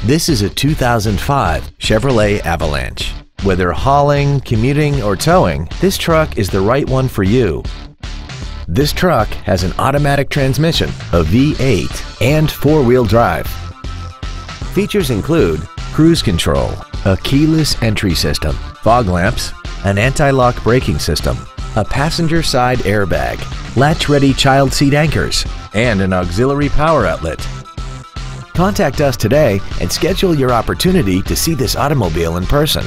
This is a 2005 Chevrolet Avalanche. Whether hauling, commuting, or towing, this truck is the right one for you. This truck has an automatic transmission, a V8, and four-wheel drive. Features include cruise control, a keyless entry system, fog lamps, an anti-lock braking system, a passenger side airbag, latch-ready child seat anchors, and an auxiliary power outlet. Contact us today and schedule your opportunity to see this automobile in person.